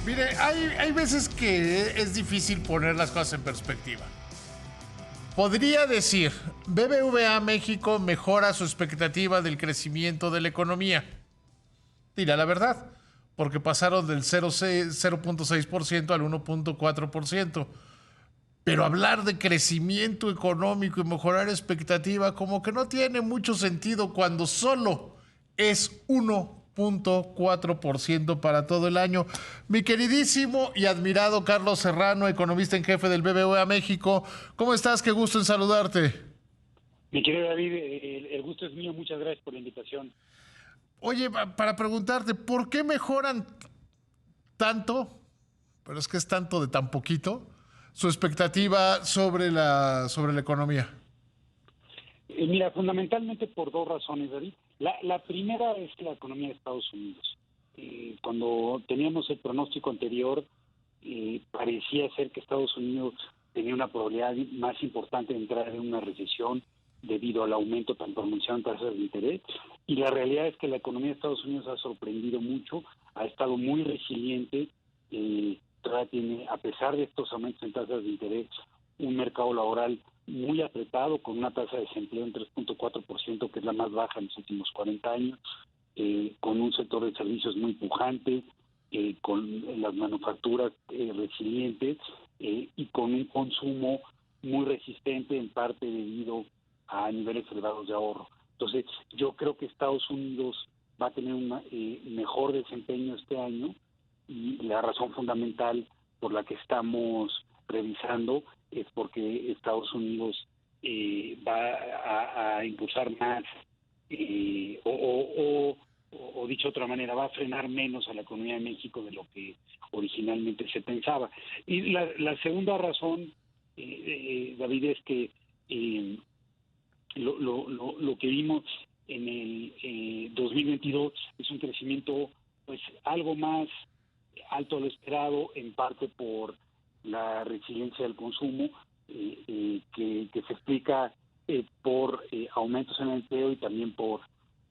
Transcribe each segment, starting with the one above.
Mire, hay veces que es difícil poner las cosas en perspectiva. Podría decir, BBVA México mejora su expectativa del crecimiento de la economía. Dirá la verdad, porque pasaron del 0.6% al 1.4%. Pero hablar de crecimiento económico y mejorar expectativa como que no tiene mucho sentido cuando solo es 1.4% para todo el año. Mi queridísimo y admirado Carlos Serrano, economista en jefe del BBVA México, ¿cómo estás? Qué gusto en saludarte. Mi querido David, el gusto es mío, muchas gracias por la invitación. Oye, para preguntarte, ¿por qué mejoran tanto, pero es que es tanto de tan poquito, su expectativa sobre la economía? Mira, fundamentalmente por dos razones, David. La primera es la economía de Estados Unidos. Cuando teníamos el pronóstico anterior, parecía ser que Estados Unidos tenía una probabilidad más importante de entrar en una recesión debido al aumento tan pronunciado en tasas de interés. Y la realidad es que la economía de Estados Unidos ha sorprendido mucho, ha estado muy resiliente, todavía tiene, a pesar de estos aumentos en tasas de interés, un mercado laboral muy apretado, con una tasa de desempleo en 3.4%, que es la más baja en los últimos 40 años, con un sector de servicios muy pujante, con las manufacturas resilientes y con un consumo muy resistente, en parte debido a niveles elevados de ahorro. Entonces, yo creo que Estados Unidos va a tener un mejor desempeño este año, y la razón fundamental por la que estamos revisando es porque Estados Unidos va a impulsar más, o dicho de otra manera, va a frenar menos a la economía de México de lo que originalmente se pensaba. Y la segunda razón, David, es que lo que vimos en el 2022 es un crecimiento pues algo más alto de lo esperado, en parte por la resiliencia del consumo, que se explica por aumentos en el empleo y también por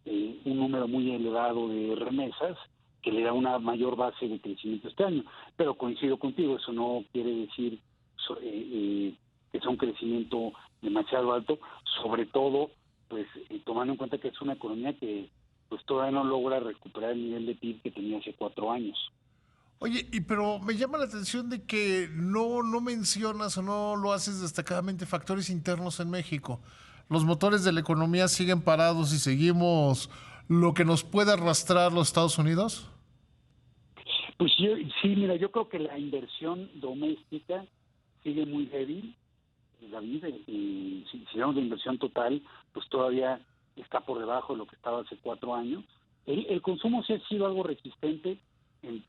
un número muy elevado de remesas, que le da una mayor base de crecimiento este año. Pero coincido contigo, eso no quiere decir que sea un crecimiento demasiado alto, sobre todo pues tomando en cuenta que es una economía que pues todavía no logra recuperar el nivel de PIB que tenía hace 4 años. Oye, pero me llama la atención de que no mencionas o no lo haces destacadamente factores internos en México. Los motores de la economía siguen parados y seguimos lo que nos puede arrastrar los Estados Unidos. Pues sí, mira, yo creo que la inversión doméstica sigue muy débil, David. Si vemos la inversión total, pues todavía está por debajo de lo que estaba hace 4 años. El consumo sí ha sido algo resistente, en,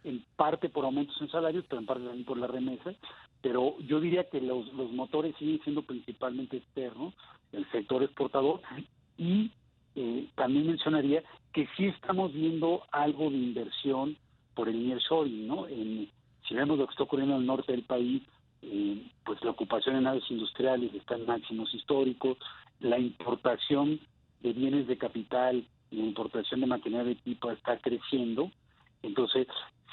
en parte por aumentos en salarios, pero en parte también por la remesa. Pero yo diría que los motores siguen siendo principalmente externos, el sector exportador, y también mencionaría que sí estamos viendo algo de inversión por el nearshoring, ¿no? Si vemos lo que está ocurriendo en el norte del país, pues la ocupación en naves industriales está en máximos históricos, la importación de bienes de capital y la importación de maquinaria de equipo está creciendo, entonces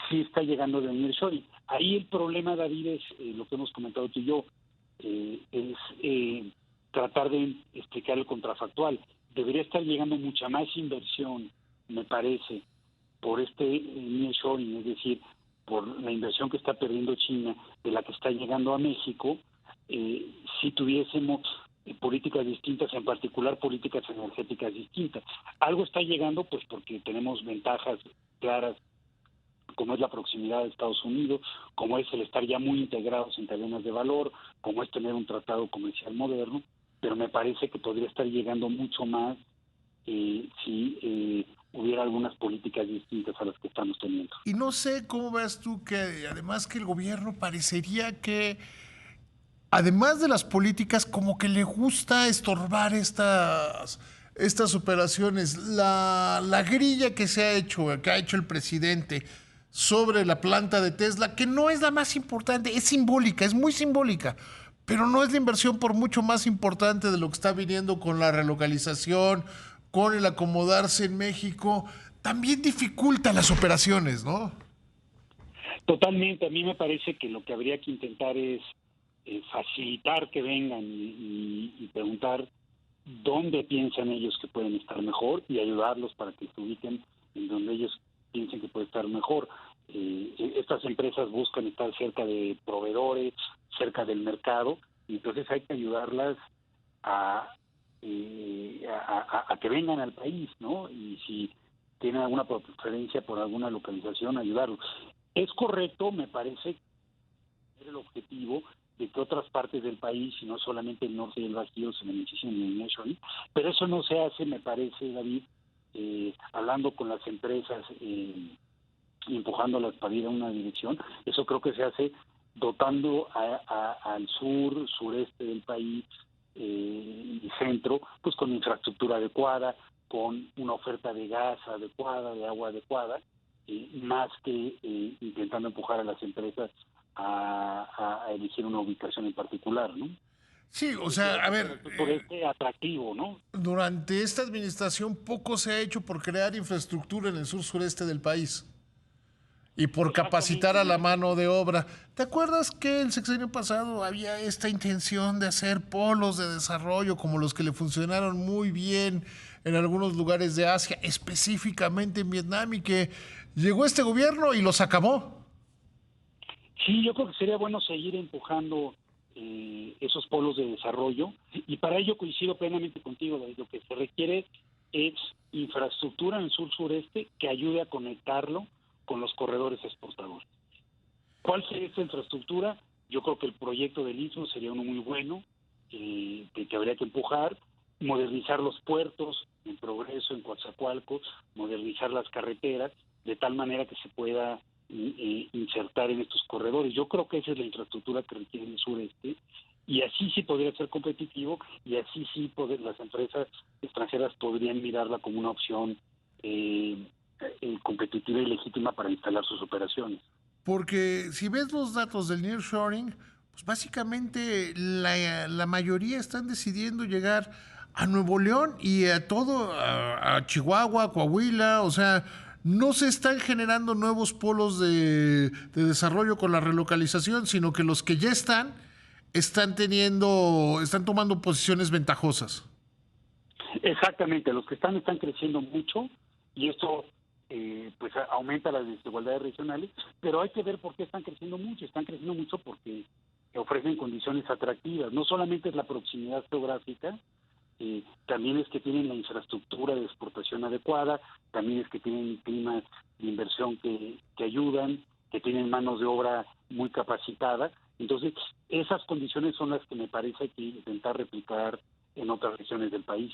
sí está llegando de nearshoring. Ahí el problema, David, es lo que hemos comentado tú y yo, es tratar de explicar el contrafactual. Debería estar llegando mucha más inversión, me parece, por este nearshoring, es decir, por la inversión que está perdiendo China, de la que está llegando a México, si tuviésemos políticas distintas, en particular políticas energéticas distintas. Algo está llegando pues porque tenemos ventajas claras, como es la proximidad de Estados Unidos, como es el estar ya muy integrados en cadenas de valor, como es tener un tratado comercial moderno, pero me parece que podría estar llegando mucho más si hubiera algunas políticas distintas a las que estamos teniendo. Y no sé cómo ves tú que además que el gobierno parecería que, además de las políticas, como que le gusta estorbar estas operaciones. La grilla que se ha hecho, que ha hecho el presidente sobre la planta de Tesla, que no es la más importante, es simbólica, es muy simbólica, pero no es la inversión por mucho más importante de lo que está viniendo con la relocalización, con el acomodarse en México, también dificulta las operaciones, ¿no? Totalmente, a mí me parece que lo que habría que intentar es facilitar que vengan y preguntar dónde piensan ellos que pueden estar mejor y ayudarlos para que se ubiquen en donde ellos piensen que puede estar mejor. Estas empresas buscan estar cerca de proveedores, cerca del mercado, y entonces hay que ayudarlas a, a que vengan al país, ¿no? Y si tienen alguna preferencia por alguna localización, ayudarlos. Es correcto, me parece, el objetivo de que otras partes del país, y no solamente el norte y el Bajío, se beneficien del nearshoring, pero eso no se hace, me parece, David, hablando con las empresas y empujándolas para ir a una dirección. Eso creo que se hace dotando al sur, sureste del país y centro, pues con infraestructura adecuada, con una oferta de gas adecuada, de agua adecuada, más que intentando empujar a las empresas a elegir una ubicación en particular, ¿no? Sí, o sea, a ver, Por este atractivo, ¿no? durante esta administración poco se ha hecho por crear infraestructura en el sur sureste del país y por capacitar Exactamente, a ¿no? la mano de obra. ¿Te acuerdas que el sexenio pasado había esta intención de hacer polos de desarrollo como los que le funcionaron muy bien en algunos lugares de Asia, específicamente en Vietnam, y que llegó este gobierno y los acabó? Sí, yo creo que sería bueno seguir empujando esos polos de desarrollo y para ello coincido plenamente contigo, David. Lo que se requiere es infraestructura en el sur-sureste que ayude a conectarlo con los corredores exportadores. ¿Cuál sería esta infraestructura? Yo creo que el proyecto del Istmo sería uno muy bueno, que habría que empujar, modernizar los puertos en Progreso, en Coatzacoalcos, modernizar las carreteras, de tal manera que se pueda insertar en estos corredores. Yo creo que esa es la infraestructura que requiere el sureste, y así sí podría ser competitivo, y así sí las empresas extranjeras podrían mirarla como una opción competitiva y legítima para instalar sus operaciones. Porque si ves los datos del nearshoring, pues básicamente la mayoría están decidiendo llegar a Nuevo León y a todo, a Chihuahua, Coahuila, o sea, no se están generando nuevos polos de desarrollo con la relocalización, sino que los que ya están tomando posiciones ventajosas. Exactamente, los que están creciendo mucho, y esto pues aumenta las desigualdades regionales, pero hay que ver por qué están creciendo mucho porque ofrecen condiciones atractivas. No solamente es la proximidad geográfica, también es que tienen la infraestructura de exportación adecuada, también es que tienen climas de inversión que ayudan, que tienen manos de obra muy capacitada. Entonces, esas condiciones son las que me parece hay que intentar replicar en otras regiones del país.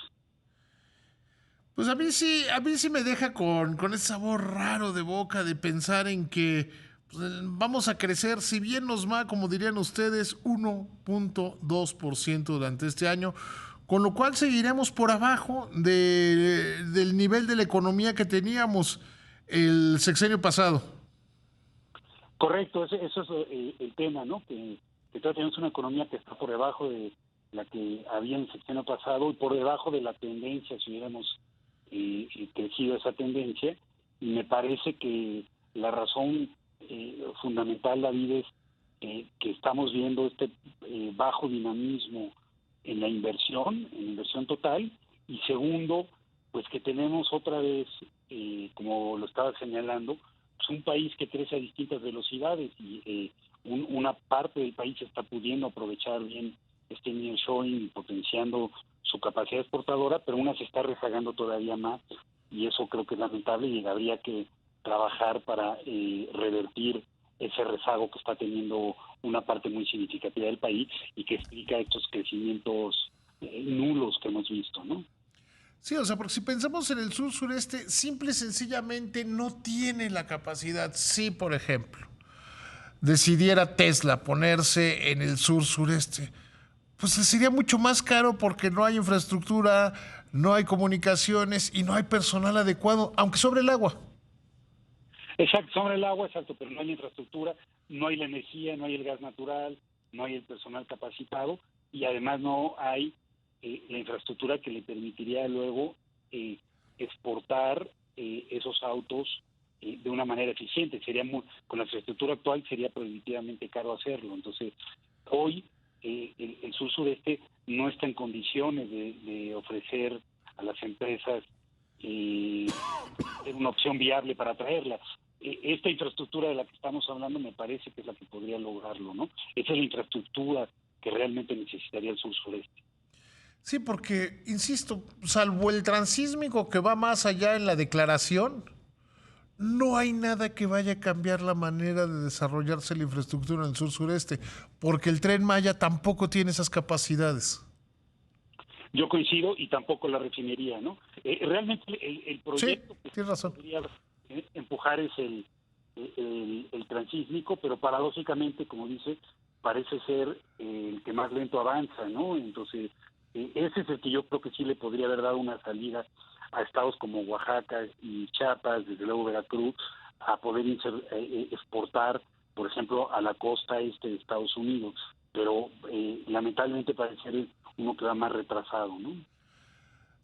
Pues a mí sí me deja con ese sabor raro de boca de pensar en que pues, vamos a crecer, si bien nos va, como dirían ustedes, 1.2% durante este año, con lo cual seguiremos por abajo del nivel de la economía que teníamos el sexenio pasado. Correcto, eso es el tema, ¿no? Que todavía tenemos una economía que está por debajo de la que había en el sexenio pasado y por debajo de la tendencia, si hubiéramos crecido esa tendencia. Y me parece que la razón fundamental, David, es que estamos viendo este bajo dinamismo en la inversión total, y segundo, pues que tenemos otra vez, como lo estaba señalando, pues un país que crece a distintas velocidades y una parte del país está pudiendo aprovechar bien este nearshoring y potenciando su capacidad exportadora, pero una se está rezagando todavía más, y eso creo que es lamentable y habría que trabajar para revertir ese rezago que está teniendo una parte muy significativa del país y que explica estos crecimientos nulos que hemos visto, ¿no? Sí, o sea, porque si pensamos en el sur sureste, simple y sencillamente no tiene la capacidad. Sí, por ejemplo, decidiera Tesla ponerse en el sur sureste, pues sería mucho más caro porque no hay infraestructura, no hay comunicaciones y no hay personal adecuado, aunque sobre el agua. Exacto, sobre el agua, exacto, pero no hay infraestructura, no hay la energía, no hay el gas natural, no hay el personal capacitado, y además no hay la infraestructura que le permitiría luego exportar esos autos de una manera eficiente. Con la infraestructura actual sería prohibitivamente caro hacerlo. Entonces, hoy el sur-sureste no está en condiciones de ofrecer a las empresas una opción viable para traerlas. Esta infraestructura de la que estamos hablando me parece que es la que podría lograrlo, ¿no? Esa es la infraestructura que realmente necesitaría el sur-sureste. Sí, porque, insisto, salvo el transísmico que va más allá en la declaración, no hay nada que vaya a cambiar la manera de desarrollarse la infraestructura en el sur-sureste, porque el Tren Maya tampoco tiene esas capacidades. Yo coincido, y tampoco la refinería, ¿no? Realmente el proyecto sí, tienes razón. que podría empujar es el transísmico, pero paradójicamente, como dice, parece ser el que más lento avanza, ¿no? Entonces, ese es el que yo creo que sí le podría haber dado una salida a estados como Oaxaca y Chiapas, desde luego Veracruz, a poder exportar, por ejemplo, a la costa este de Estados Unidos. Pero lamentablemente parece ser uno que va más retrasado, ¿no?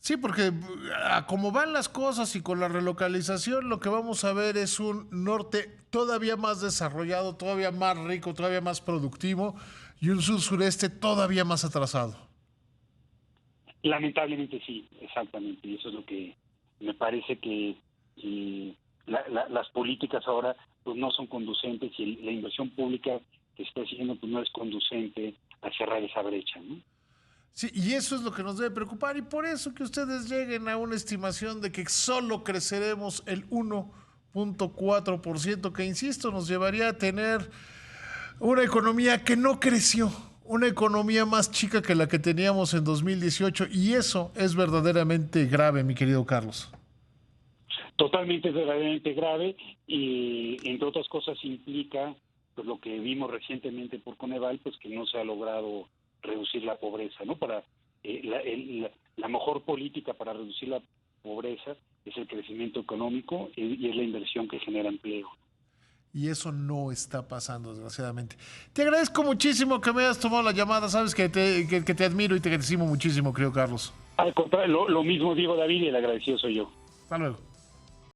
Sí, porque como van las cosas y con la relocalización, lo que vamos a ver es un norte todavía más desarrollado, todavía más rico, todavía más productivo, y un sur-sureste todavía más atrasado. Lamentablemente sí, exactamente. Y eso es lo que me parece que las políticas ahora pues no son conducentes, y la inversión pública que está haciendo pues no es conducente a cerrar esa brecha, ¿no? Sí, y eso es lo que nos debe preocupar, y por eso que ustedes lleguen a una estimación de que solo creceremos el 1.4%, que insisto, nos llevaría a tener una economía que no creció, una economía más chica que la que teníamos en 2018, y eso es verdaderamente grave, mi querido Carlos. Totalmente, verdaderamente grave, y entre otras cosas implica pues lo que vimos recientemente por Coneval, pues que no se ha logrado reducir la pobreza, ¿no? La mejor política para reducir la pobreza es el crecimiento económico y es la inversión que genera empleo. Y eso no está pasando, desgraciadamente. Te agradezco muchísimo que me hayas tomado la llamada. Sabes que te admiro y te estimo muchísimo, querido Carlos. Al contrario, lo mismo digo, David, y el agradecido soy yo. Hasta luego.